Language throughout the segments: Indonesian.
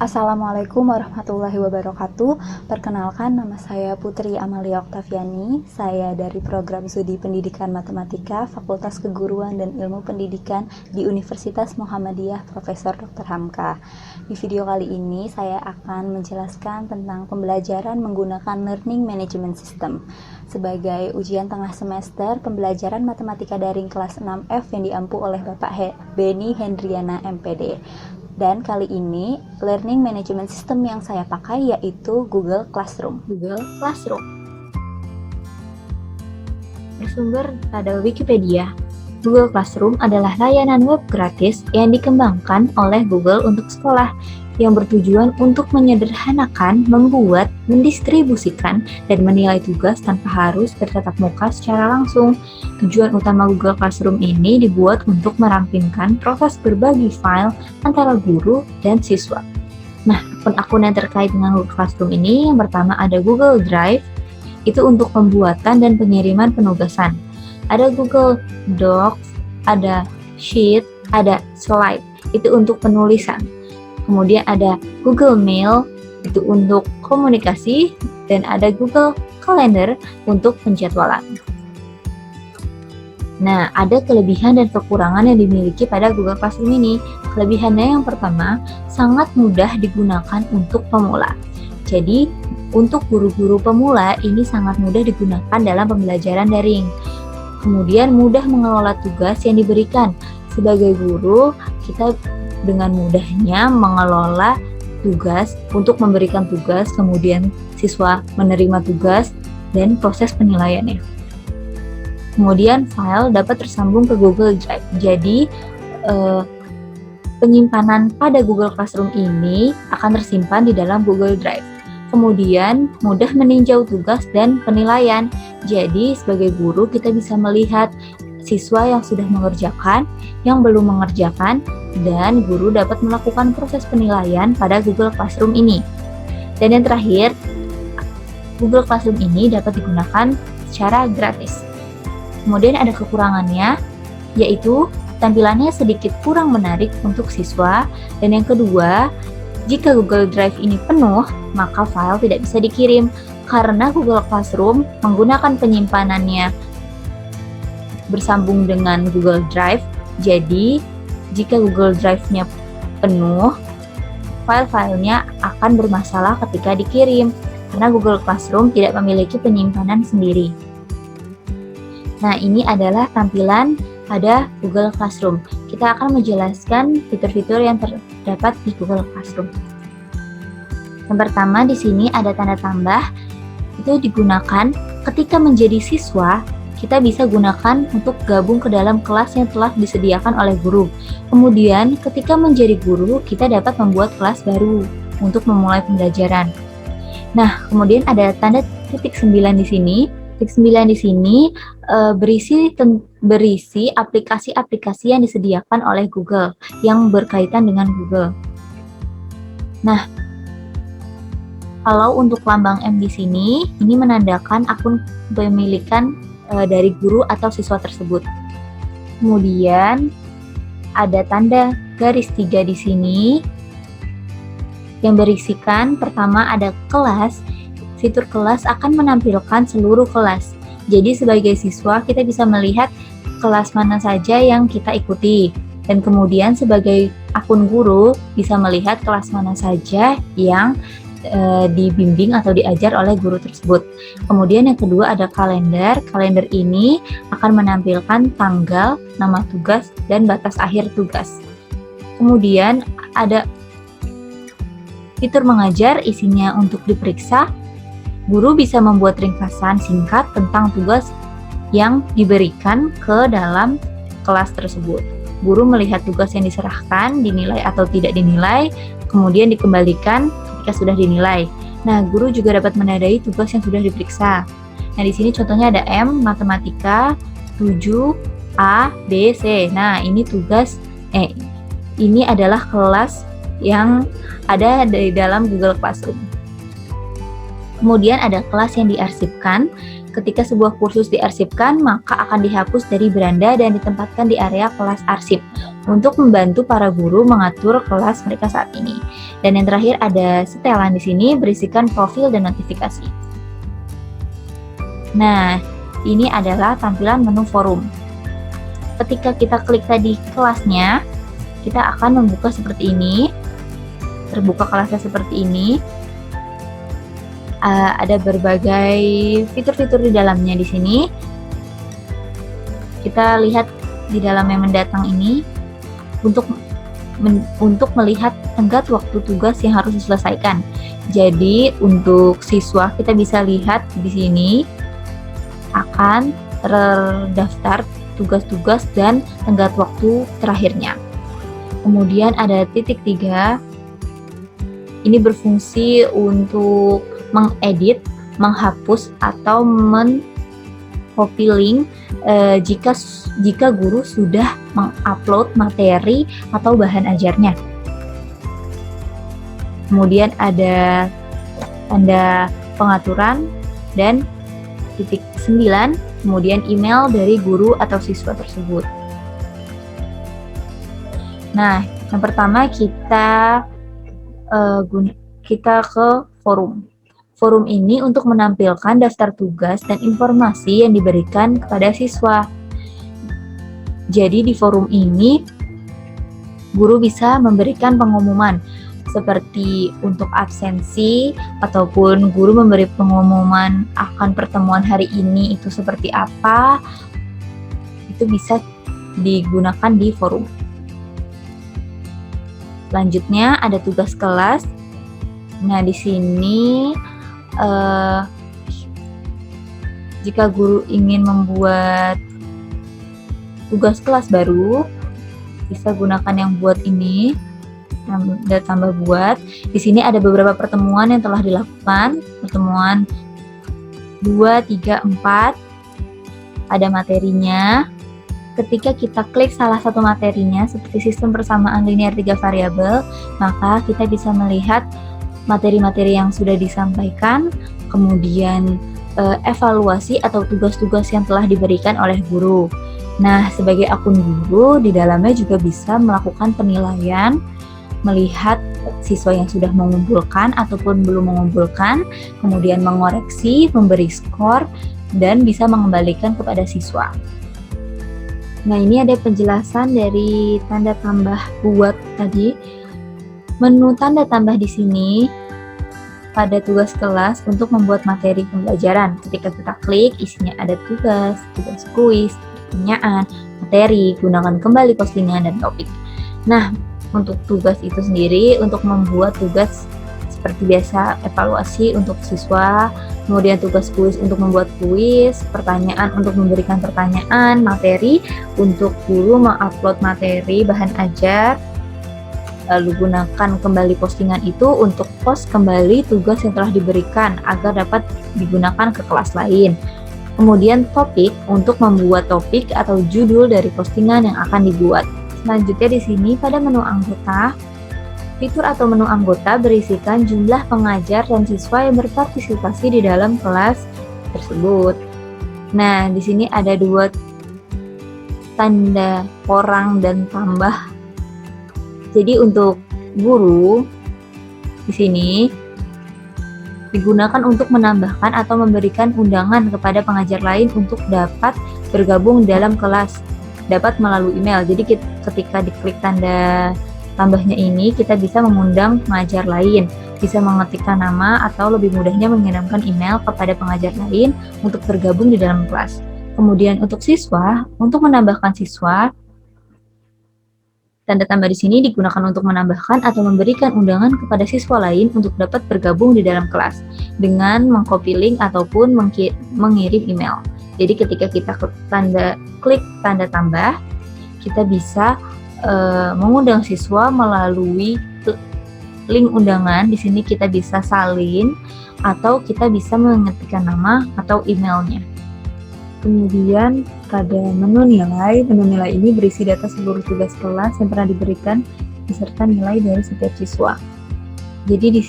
Assalamualaikum warahmatullahi wabarakatuh. Perkenalkan, nama saya Putri Amalia Oktaviani. Saya dari Program Studi Pendidikan Matematika, Fakultas Keguruan dan Ilmu Pendidikan di Universitas Muhammadiyah Profesor Dr. Hamka. Di video kali ini saya akan menjelaskan tentang pembelajaran menggunakan Learning Management System sebagai ujian tengah semester pembelajaran matematika daring kelas 6F yang diampu oleh Bapak Beni Hendriana MPD. Dan kali ini learning management system yang saya pakai yaitu Google Classroom. Bersumber pada Wikipedia, Google Classroom adalah layanan web gratis yang dikembangkan oleh Google untuk sekolah yang bertujuan untuk menyederhanakan, membuat, mendistribusikan, dan menilai tugas tanpa harus bertatap muka secara langsung. Tujuan utama Google Classroom ini dibuat untuk merampingkan proses berbagi file antara guru dan siswa. Nah, akun-akun yang terkait dengan Google Classroom ini, yang pertama ada Google Drive, itu untuk pembuatan dan pengiriman penugasan. Ada Google Docs, ada Sheet, ada Slide, itu untuk penulisan. Kemudian ada Google Mail, itu untuk komunikasi, dan ada Google Calendar untuk penjadwalan. Nah, ada kelebihan dan kekurangan yang dimiliki pada Google Classroom ini. Kelebihannya yang pertama, sangat mudah digunakan untuk pemula. Jadi, untuk guru-guru pemula ini sangat mudah digunakan dalam pembelajaran daring. Kemudian mudah mengelola tugas yang diberikan. Sebagai guru, kita dengan mudahnya mengelola tugas untuk memberikan tugas, kemudian siswa menerima tugas, dan proses penilaiannya. Kemudian file dapat tersambung ke Google Drive. Jadi penyimpanan pada Google Classroom ini akan tersimpan di dalam Google Drive. Kemudian mudah meninjau tugas dan penilaian. Jadi sebagai guru kita bisa melihat siswa yang sudah mengerjakan, yang belum mengerjakan, dan guru dapat melakukan proses penilaian pada Google Classroom ini. Dan yang terakhir, Google Classroom ini dapat digunakan secara gratis. Kemudian ada kekurangannya, yaitu tampilannya sedikit kurang menarik untuk siswa. Dan yang kedua, jika Google Drive ini penuh, maka file tidak bisa dikirim. Karena Google Classroom menggunakan penyimpanannya bersambung dengan Google Drive, jadi jika Google Drive-nya penuh, file-filenya akan bermasalah ketika dikirim, karena Google Classroom tidak memiliki penyimpanan sendiri. Nah, ini adalah tampilan pada Google Classroom. Kita akan menjelaskan fitur-fitur yang terdapat di Google Classroom. Yang pertama, di sini ada tanda tambah. Itu digunakan ketika menjadi siswa, kita bisa gunakan untuk gabung ke dalam kelas yang telah disediakan oleh guru. Kemudian, ketika menjadi guru, kita dapat membuat kelas baru untuk memulai pembelajaran. Nah, kemudian ada tanda titik 9 di sini. Titik 9 di sini berisi aplikasi-aplikasi yang disediakan oleh Google yang berkaitan dengan Google. Nah, kalau untuk lambang M di sini, ini menandakan akun kepemilikan dari guru atau siswa tersebut. Kemudian ada tanda garis 3 di sini yang berisikan pertama ada kelas. Fitur kelas akan menampilkan seluruh kelas. Jadi sebagai siswa kita bisa melihat kelas mana saja yang kita ikuti. Dan kemudian sebagai akun guru bisa melihat kelas mana saja yang dibimbing atau diajar oleh guru tersebut. Kemudian yang kedua ada kalender. Kalender ini akan menampilkan tanggal, nama tugas, dan batas akhir tugas. Kemudian ada fitur mengajar, isinya untuk diperiksa. Guru bisa membuat ringkasan singkat tentang tugas yang diberikan ke dalam kelas tersebut. Guru melihat tugas yang diserahkan, dinilai atau tidak dinilai, kemudian dikembalikan ketika sudah dinilai. Nah, guru juga dapat menandai tugas yang sudah diperiksa. Nah, di sini contohnya ada M, matematika, 7, A, B, C. Nah, ini tugas, ini adalah kelas yang ada di dalam Google Classroom. Kemudian ada kelas yang diarsipkan. Ketika sebuah kursus diarsipkan, maka akan dihapus dari beranda dan ditempatkan di area kelas arsip untuk membantu para guru mengatur kelas mereka saat ini. Dan yang terakhir ada setelan di sini berisikan profil dan notifikasi. Nah, ini adalah tampilan menu forum. Ketika kita klik tadi kelasnya, kita akan membuka seperti ini. Terbuka kelasnya seperti ini. Ada berbagai fitur-fitur di dalamnya di sini. Kita lihat di dalam yang mendatang ini untuk melihat tenggat waktu tugas yang harus diselesaikan. Jadi untuk siswa kita bisa lihat di sini akan terdaftar tugas-tugas dan tenggat waktu terakhirnya. Kemudian ada titik 3. Ini berfungsi untuk mengedit, menghapus atau men-copy link jika guru sudah mengupload materi atau bahan ajarnya. Kemudian ada tanda pengaturan dan titik 9, kemudian email dari guru atau siswa tersebut. Nah, yang pertama kita ke forum. Forum ini untuk menampilkan daftar tugas dan informasi yang diberikan kepada siswa. Jadi di forum ini, guru bisa memberikan pengumuman seperti untuk absensi ataupun guru memberi pengumuman akan pertemuan hari ini itu seperti apa. Itu bisa digunakan di forum. Selanjutnya ada tugas kelas. Nah, di sini jika guru ingin membuat tugas kelas baru, bisa gunakan yang buat ini, dan tambah buat. Di sini ada beberapa pertemuan yang telah dilakukan, pertemuan 2, 3, 4, ada materinya. Ketika kita klik salah satu materinya, seperti sistem persamaan linear 3 variabel, maka kita bisa melihat materi-materi yang sudah disampaikan, kemudian evaluasi atau tugas-tugas yang telah diberikan oleh guru. Nah, sebagai akun guru, di dalamnya juga bisa melakukan penilaian, melihat siswa yang sudah mengumpulkan ataupun belum mengumpulkan, kemudian mengoreksi, memberi skor, dan bisa mengembalikan kepada siswa. Nah, ini ada penjelasan dari tanda tambah buat tadi. Menu tanda tambah di sini pada tugas kelas untuk membuat materi pembelajaran. Ketika kita klik, isinya ada tugas kuis, pertanyaan, materi, gunakan kembali postingan dan topik. Nah, untuk tugas itu sendiri, untuk membuat tugas seperti biasa, evaluasi untuk siswa, kemudian tugas kuis untuk membuat kuis, pertanyaan untuk memberikan pertanyaan, materi untuk guru mengupload materi bahan ajar, lalu gunakan kembali postingan itu untuk post kembali tugas yang telah diberikan agar dapat digunakan ke kelas lain. Kemudian topik untuk membuat topik atau judul dari postingan yang akan dibuat. Selanjutnya di sini pada menu anggota, fitur atau menu anggota berisikan jumlah pengajar dan siswa yang berpartisipasi di dalam kelas tersebut. Nah, di sini ada 2 tanda kurang dan tambah. Jadi untuk guru di sini digunakan untuk menambahkan atau memberikan undangan kepada pengajar lain untuk dapat bergabung dalam kelas, dapat melalui email. Jadi ketika diklik tanda tambahnya ini, kita bisa mengundang pengajar lain, bisa mengetikkan nama atau lebih mudahnya mengirimkan email kepada pengajar lain untuk bergabung di dalam kelas. Kemudian untuk siswa, untuk menambahkan siswa, tanda tambah di sini digunakan untuk menambahkan atau memberikan undangan kepada siswa lain untuk dapat bergabung di dalam kelas dengan mengcopy link ataupun mengirim email. Jadi ketika kita klik tanda tambah, kita bisa mengundang siswa melalui link undangan. Di sini kita bisa salin atau kita bisa mengetikkan nama atau emailnya. Kemudian pada menu nilai ini berisi data seluruh tugas kelas yang pernah diberikan beserta nilai dari setiap siswa. Jadi di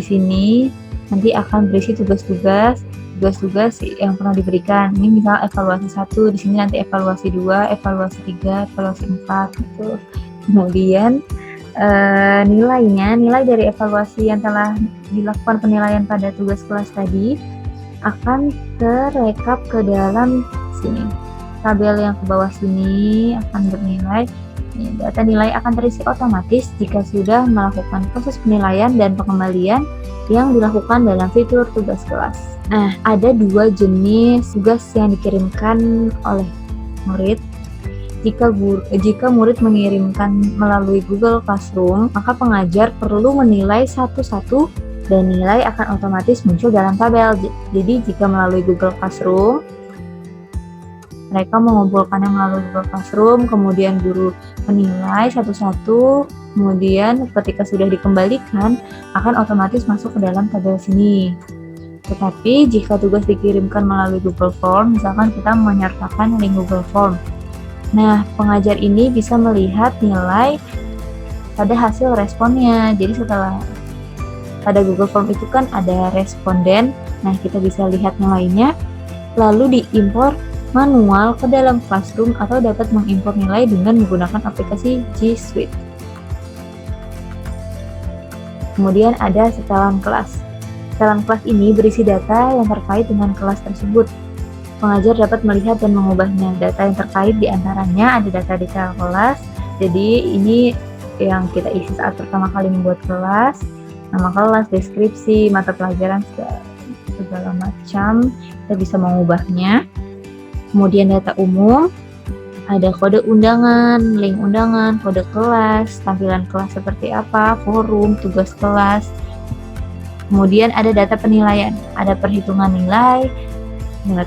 sini nanti akan berisi tugas-tugas tugas-tugas yang pernah diberikan. Ini misal evaluasi 1, di sini nanti evaluasi 2, evaluasi 3, evaluasi 4 gitu. Kemudian nilai dari evaluasi yang telah dilakukan penilaian pada tugas kelas tadi akan terekap ke dalam sini. Tabel yang ke bawah sini akan bernilai. Data nilai akan terisi otomatis jika sudah melakukan proses penilaian dan pengembalian yang dilakukan dalam fitur tugas kelas. Nah, ada 2 jenis tugas yang dikirimkan oleh murid. Jika murid mengirimkan melalui Google Classroom, maka pengajar perlu menilai satu-satu dan nilai akan otomatis muncul dalam tabel. Jadi jika melalui Google Classroom, mereka mengumpulkannya melalui Google Classroom, kemudian guru menilai satu-satu, kemudian ketika sudah dikembalikan akan otomatis masuk ke dalam tabel sini. Tetapi jika tugas dikirimkan melalui Google Form, misalkan kita menyertakan link Google Form, nah pengajar ini bisa melihat nilai pada hasil responnya. Jadi setelah pada Google Form itu kan ada responden, nah kita bisa lihat nilainya, lalu diimpor manual ke dalam Classroom atau dapat mengimpor nilai dengan menggunakan aplikasi G Suite. Kemudian ada setelan kelas. Setelan kelas ini berisi data yang terkait dengan kelas tersebut. Pengajar dapat melihat dan mengubahnya. Data yang terkait diantaranya ada data detail kelas. Jadi ini yang kita isi saat pertama kali membuat kelas, nama kelas, deskripsi, mata pelajaran, segala macam. Kita bisa mengubahnya. Kemudian data umum, ada kode undangan, link undangan, kode kelas, tampilan kelas seperti apa, forum, tugas kelas. Kemudian ada data penilaian, ada perhitungan nilai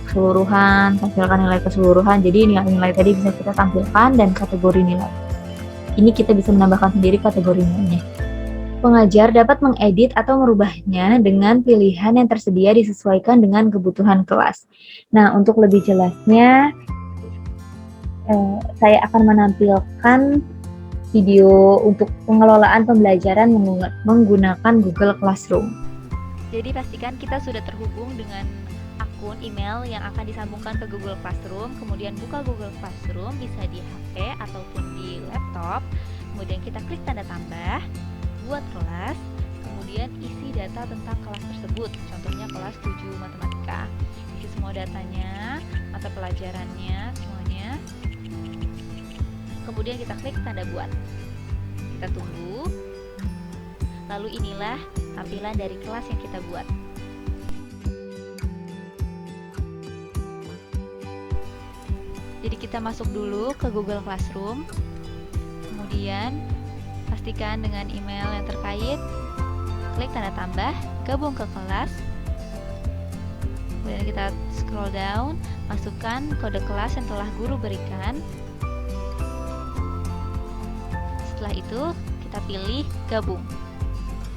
keseluruhan, tampilkan nilai keseluruhan. Jadi nilai-nilai tadi bisa kita tampilkan dan kategori nilai. Ini kita bisa menambahkan sendiri kategori nilainya. Pengajar dapat mengedit atau merubahnya dengan pilihan yang tersedia disesuaikan dengan kebutuhan kelas. Nah, untuk lebih jelasnya, saya akan menampilkan video untuk pengelolaan pembelajaran menggunakan Google Classroom. Jadi pastikan kita sudah terhubung dengan akun email yang akan disambungkan ke Google Classroom. Kemudian buka Google Classroom, bisa di HP ataupun di laptop. Kemudian kita klik tanda tambah, buat kelas, kemudian isi data tentang kelas tersebut. Contohnya kelas 7 matematika. Isi semua datanya, mata pelajarannya, semuanya. Kemudian kita klik tanda buat. Kita tunggu. Lalu inilah tampilan dari kelas yang kita buat. Jadi kita masuk dulu ke Google Classroom. Kemudian pastikan dengan email yang terkait, klik tanda tambah, gabung ke kelas. Kemudian kita scroll down, masukkan kode kelas yang telah guru berikan. Setelah itu kita pilih gabung.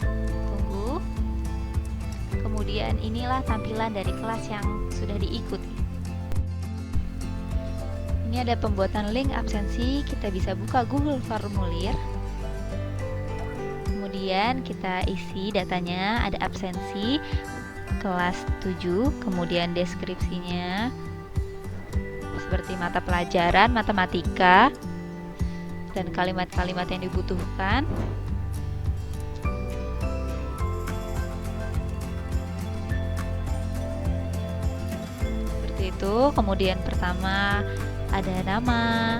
Tunggu. Kemudian inilah tampilan dari kelas yang sudah diikuti. Ini ada pembuatan link absensi, kita bisa buka Google Formulir. Kemudian kita isi datanya, ada absensi kelas 7, kemudian deskripsinya seperti mata pelajaran matematika dan kalimat-kalimat yang dibutuhkan. Seperti itu. Kemudian pertama ada nama,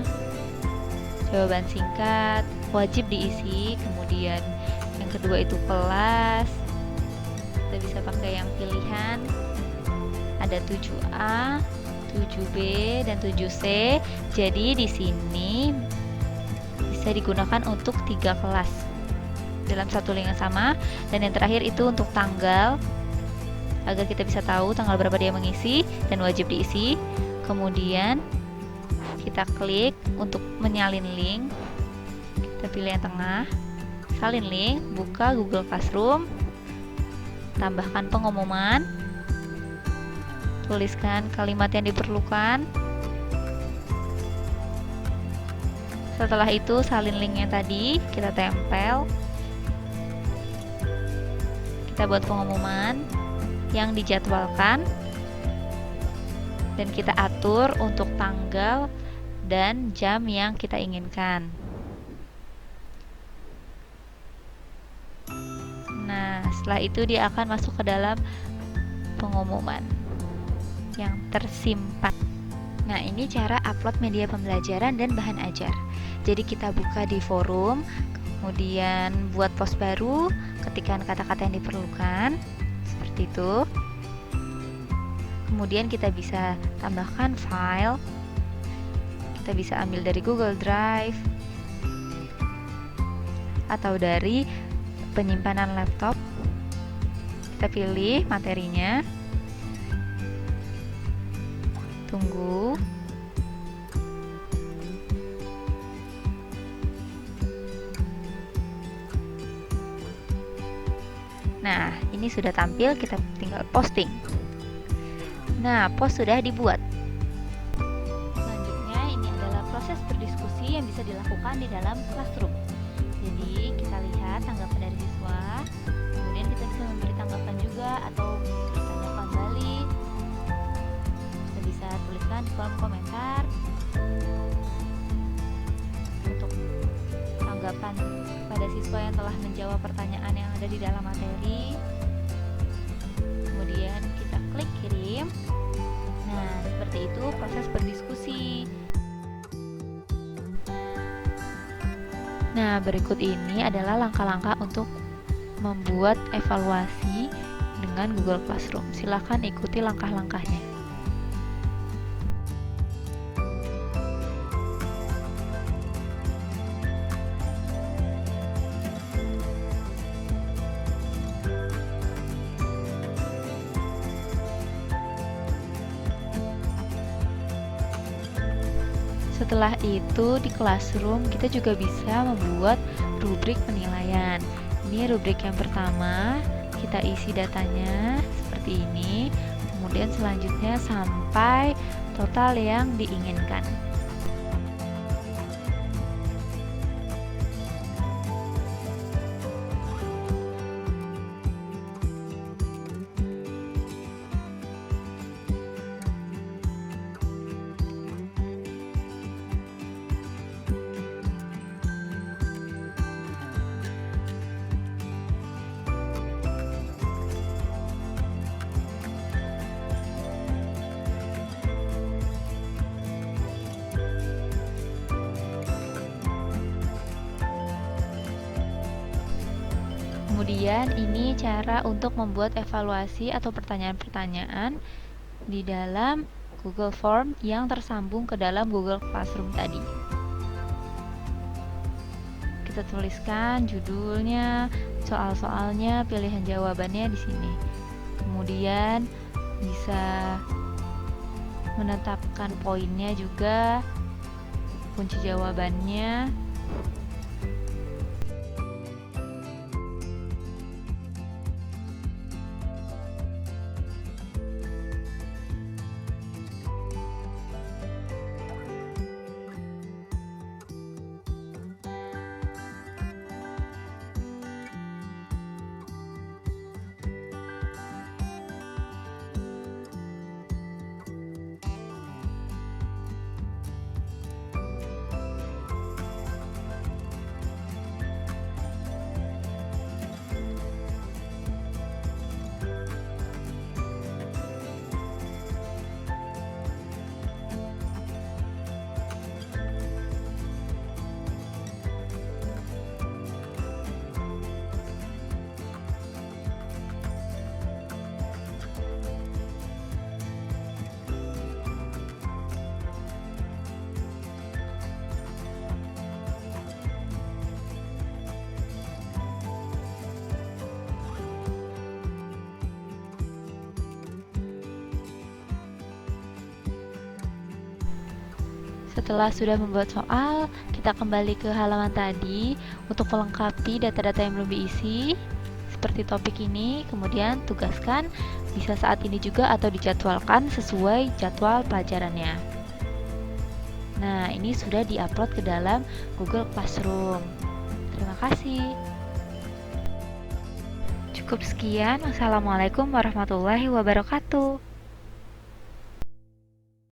jawaban singkat, wajib diisi, kemudian yang kedua itu kelas, kita bisa pakai yang pilihan, ada 7A, 7B, dan 7C. Jadi di sini bisa digunakan untuk 3 kelas dalam satu link yang sama. Dan yang terakhir itu untuk tanggal, agar kita bisa tahu tanggal berapa dia mengisi dan wajib diisi. Kemudian kita klik untuk menyalin link, kita pilih yang tengah, salin link, buka Google Classroom, tambahkan pengumuman, tuliskan kalimat yang diperlukan. Setelah itu salin linknya tadi, kita tempel, kita buat pengumuman yang dijadwalkan. dan kita atur untuk tanggal dan jam yang kita inginkan. Nah, setelah itu dia akan masuk ke dalam pengumuman yang tersimpan. Nah, ini cara upload media pembelajaran dan bahan ajar. Jadi kita buka di forum, kemudian buat post baru, ketikkan kata-kata yang diperlukan, seperti itu. Kemudian kita bisa tambahkan file, kita bisa ambil dari Google Drive, atau dari penyimpanan laptop. Kita pilih materinya, tunggu. Nah, ini sudah tampil, kita tinggal posting. Nah, post sudah dibuat. Selanjutnya, ini adalah proses berdiskusi yang bisa dilakukan di dalam classroom. Jadi, kita lihat tanggapan dari siswa, kemudian kita bisa memberi tanggapan juga atau bertanya kembali. Kita bisa tuliskan di kolom komentar untuk tanggapan pada siswa yang telah menjawab pertanyaan yang ada di dalam materi. Kemudian kita klik kirim. Nah, seperti itu proses berdiskusi. Nah, berikut ini adalah langkah-langkah untuk membuat evaluasi dengan Google Classroom. Silakan ikuti langkah-langkahnya. Setelah itu di Classroom kita juga bisa membuat rubrik penilaian. Ini rubrik yang pertama, kita isi datanya seperti ini. Kemudian selanjutnya sampai total yang diinginkan. Kemudian ini cara untuk membuat evaluasi atau pertanyaan-pertanyaan di dalam Google Form yang tersambung ke dalam Google Classroom tadi. Kita tuliskan judulnya, soal-soalnya, pilihan jawabannya di sini. Kemudian bisa menetapkan poinnya juga, kunci jawabannya. Setelah sudah membuat soal, kita kembali ke halaman tadi untuk melengkapi data-data yang belum diisi seperti topik ini, kemudian tugaskan bisa saat ini juga atau dijadwalkan sesuai jadwal pelajarannya. Nah, ini sudah diupload ke dalam Google Classroom. Terima kasih. Cukup sekian. Wassalamualaikum warahmatullahi wabarakatuh.